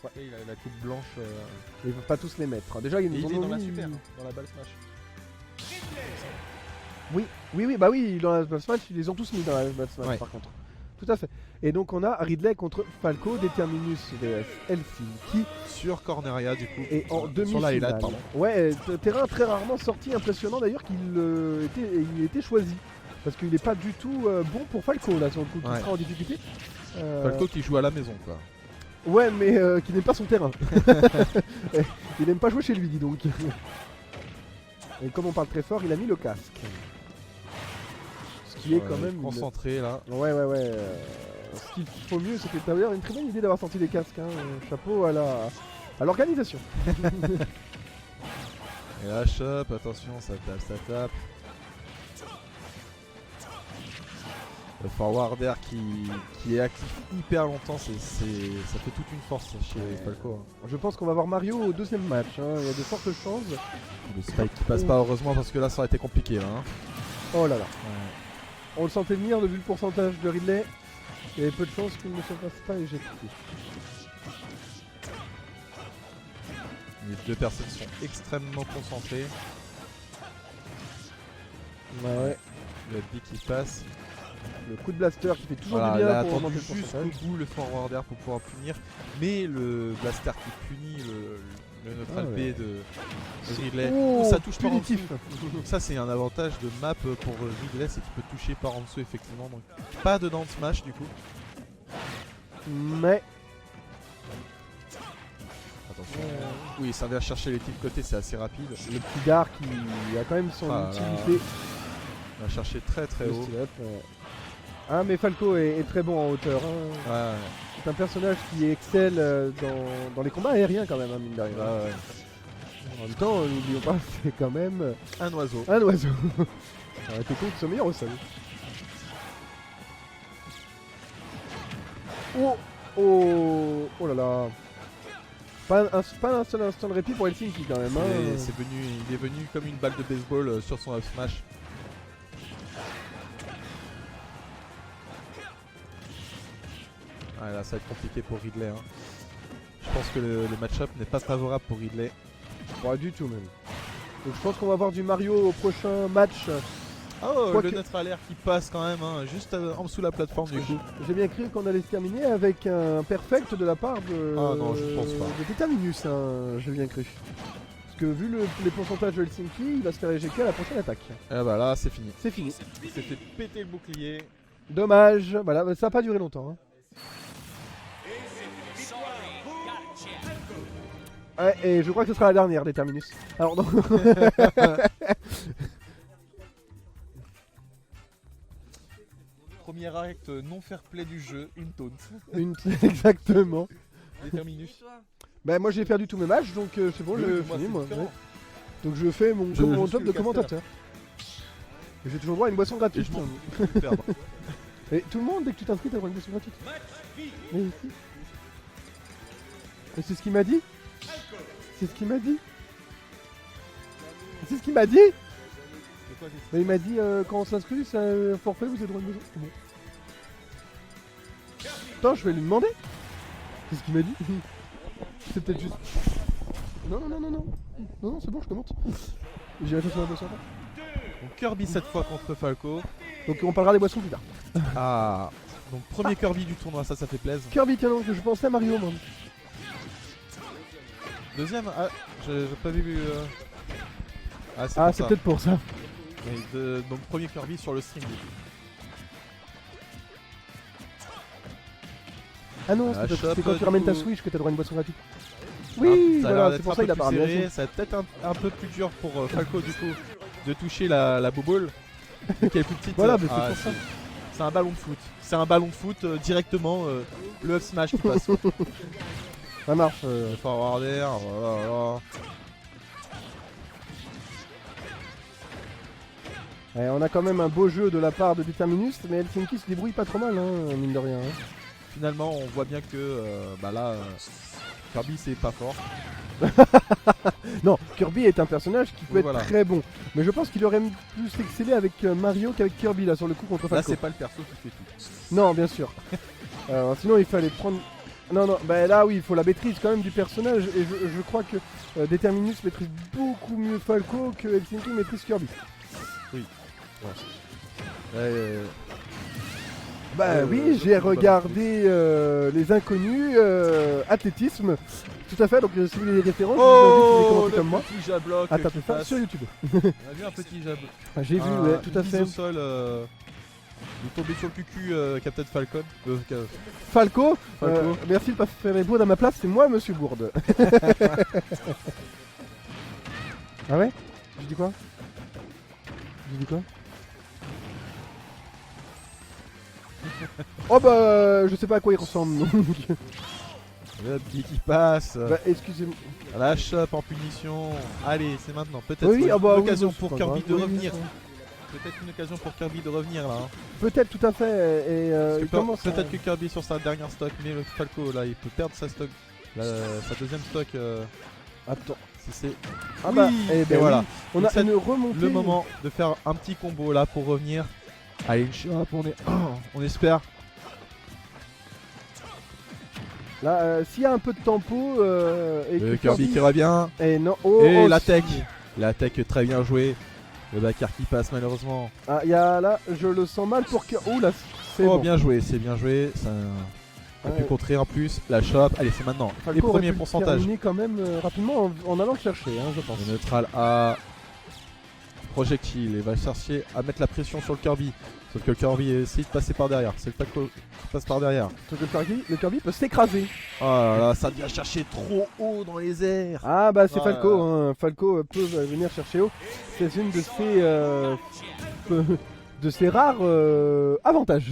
Ouais. Et il a la coupe blanche. Ils ne peuvent pas tous les mettre. Déjà, ils Et il nous est en dans ont la mis. super, dans la balle smash. Oui, bah oui, dans la Battle Smash, ils les ont tous mis dans la Battle Smash Ouais. par contre. Tout à fait. Et donc on a Ridley contre Falco, Determinus vs Helsinki. Sur Corneria du coup. Et en Sur la demi-finale. highlight, pardon. Ouais, terrain très rarement sorti, impressionnant d'ailleurs qu'il il était choisi. Parce qu'il n'est pas du tout bon pour Falco là, sur le coup, qui Ouais. sera en difficulté. Falco qui joue à la maison quoi. Ouais, mais qui n'aime pas son terrain. Il n'aime pas jouer chez lui, dis donc. Et comme on parle très fort, il a mis le casque. Ce qui est quand même. Concentré là. Ouais. Ce qu'il faut mieux, c'était d'ailleurs une très bonne idée d'avoir sorti des casques. Hein. Chapeau à l'organisation. Et là, Chop, attention, ça tape. Le forwarder qui est actif hyper longtemps, ça fait toute une force chez Falco. Hein. Je pense qu'on va voir Mario au deuxième match. Hein. Il y a de fortes chances. Le spike qui passe pas heureusement parce que là ça aurait été compliqué. Là, hein. Oh là là. Ouais. On le sentait venir de vu le pourcentage de Ridley. Il y avait peu de chances qu'il ne se fasse pas éjecter. Les deux personnes sont extrêmement concentrées. Ouais. Le B qui passe. Le coup de blaster qui fait toujours Voilà, du il bien a pour attendu augmenter le pourcentage. jusqu'au bout le forwarder pour pouvoir punir. Mais le blaster qui punit le neutral B de Ridley. Oh, Ça touche par en punitif. dessous. Donc ça c'est un avantage de map pour Ridley, c'est qu'il peut toucher par en dessous effectivement. Donc pas de down smash du coup. Mais Attention. Oui, ça vient chercher les tirs de côté, c'est assez rapide. le petit Dark qui a quand même son Ah là. utilité. On va chercher très très Le haut. style up, Ah mais Falco est très bon en hauteur. Hein. Ouais, C'est un personnage qui excelle dans les combats aériens quand même, hein, mine de rien. ouais. En même temps, n'oublions pas, c'est quand même Un oiseau. un oiseau. Ça aurait été con qu'il soit meilleur au sol. Oh là là. Pas un seul instant de répit pour Helsinki quand même. Hein. Il est venu comme une balle de baseball sur son up smash. Ouais, là ça va être compliqué pour Ridley. Hein. Je pense que le match-up n'est pas favorable pour Ridley. Pas du tout même. Donc je pense qu'on va voir du Mario au prochain match. Oh, Quoique- le neutral air qui passe quand même, hein, juste en dessous de la plateforme du coup. J'ai bien cru qu'on allait se terminer avec un perfect de la part de, Ah non, je pense pas. de Determinus, hein, j'ai bien cru. Parce que vu les pourcentages de Helsinki, il va se faire éjecter à la prochaine attaque. Et bah là c'est fini. C'est fini. Il s'est fait péter le bouclier. Dommage. Voilà, ça n'a pas duré longtemps. Hein. Ouais, et je crois que ce sera la dernière, Determinus. Alors, non. Premier acte non fair play du jeu, une taunt. Exactement. Déterminus. Bah, moi j'ai perdu tous mes matchs, donc c'est bon, j'ai fini moi. Ouais. Donc je fais mon Je suis job le de caster. commentateur. Et j'ai toujours droit à une boisson Et gratuite. je m'en fous de perdre. Et tout le monde, dès que tu t'inscris, t'as droit à une boisson gratuite. Mais ici. Et c'est ce qu'il m'a dit. C'est ce qu'il m'a dit. C'est ce qu'il m'a dit. C'est quoi, Mais il m'a dit quand on s'inscrit, c'est un forfait, vous avez droit à une boisson. C'est bon. Attends, je vais lui demander. C'est ce qu'il m'a dit. C'est peut-être juste. Non, c'est bon, je commente. J'irai chercher la boisson après. Donc Kirby cette fois contre Falco. Donc on parlera des boissons plus tard. Ah. Donc premier Kirby du tournoi, ça fait plaisir. Kirby, tiens donc, je pensais à Mario, moi. Deuxième, ah, j'ai pas vu. Ah, c'est Ah, pour c'est ça. peut-être pour ça. Donc premier Kirby sur le stream. du coup. Ah non, Ah, c'est shop, quand tu du ramènes ta coup. Switch que t'as droit à une boisson gratuite. Ah, Oui, ça a l'air voilà, d'être c'est pour un ça peu qu'il a pas plus ramené. serré. Ça va peut-être un peu plus dur pour Falco du coup de toucher la bobole. Vu qu'elle est plus petite. Voilà, mais c'est ah, pour ça. C'est un ballon de foot. C'est un ballon de foot directement le up smash qui passe. Ça marche. Forwarder, voilà. On a quand même un beau jeu de la part de Determinus, mais Helsinki se débrouille pas trop mal, hein, mine de rien. Hein. Finalement, on voit bien que Kirby c'est pas fort. Non, Kirby est un personnage qui peut Oui, être voilà. très bon. Mais je pense qu'il aurait plus excellé avec Mario qu'avec Kirby, là, sur le coup contre Là, Falco. c'est pas le perso qui fait tout. Non, bien sûr. Sinon, il fallait prendre Non, non, bah là oui, il faut la maîtrise quand même du personnage. Et je crois que Determinus maîtrise beaucoup mieux Falco que Helsinki maîtrise Kirby. Bah oui, j'ai regardé Les Inconnus, athlétisme. Tout à fait, donc si vous voulez des références, je vous invite à les commenter comme moi. Petit jablock. Ah, tapez ça sur YouTube. On a vu un petit jablock. Ah, j'ai vu, ouais, tout à Une fait. mise au sol. Il est tombé sur le cucu, Captain Falcon. Falco, Falco. merci de pas faire les bourdes à ma place, c'est moi Monsieur Bourde. Ah ouais? Je dis quoi? Je dis quoi? Oh bah je sais pas à quoi il ressemble donc. Le petit qui passe. Bah excusez-moi. La chope en punition. Allez, c'est maintenant. Peut-être Oui, ah bah une oui, occasion bah, c'est pour pas Kirby grave. de Oui, revenir. oui, Peut-être une occasion pour Kirby de revenir là. Hein. peut-être tout à fait. Et il commence à- Peut-être que Kirby sur sa dernière stock, mais le Falco là, il peut perdre sa stock, sa deuxième stock. Attends. Si c'est Ah Oui, bah eh ben et voilà. oui. On Donc a ça- une remontée. le moment de faire un petit combo là pour revenir. Allez, une chope, on espère. Là, s'il y a un peu de tempo et que Kirby qui revient. Et non. Oh, Et oh, la si. tech. La tech très bien jouée. Le backer qui passe malheureusement. Ah, il y a là, je le sens mal pour que. Oh là, c'est Oh bon. bien joué, c'est bien joué. Ça a pu Ouais. contrer en plus. La chope, allez c'est maintenant. Falco Les aurait premiers pu le pourcentages. terminer quand même rapidement en allant le chercher, hein, je pense. Le neutral A. Projectile. Et va chercher à mettre la pression sur le Kirby. Sauf que le Kirby essaie de passer par derrière. C'est le Falco qui passe par derrière. Sauf que le Kirby peut s'écraser. Oh là là, ça vient chercher trop haut dans les airs. Ah bah c'est Ah, Falco, hein. Falco peut venir chercher haut. C'est une de ses rares avantages.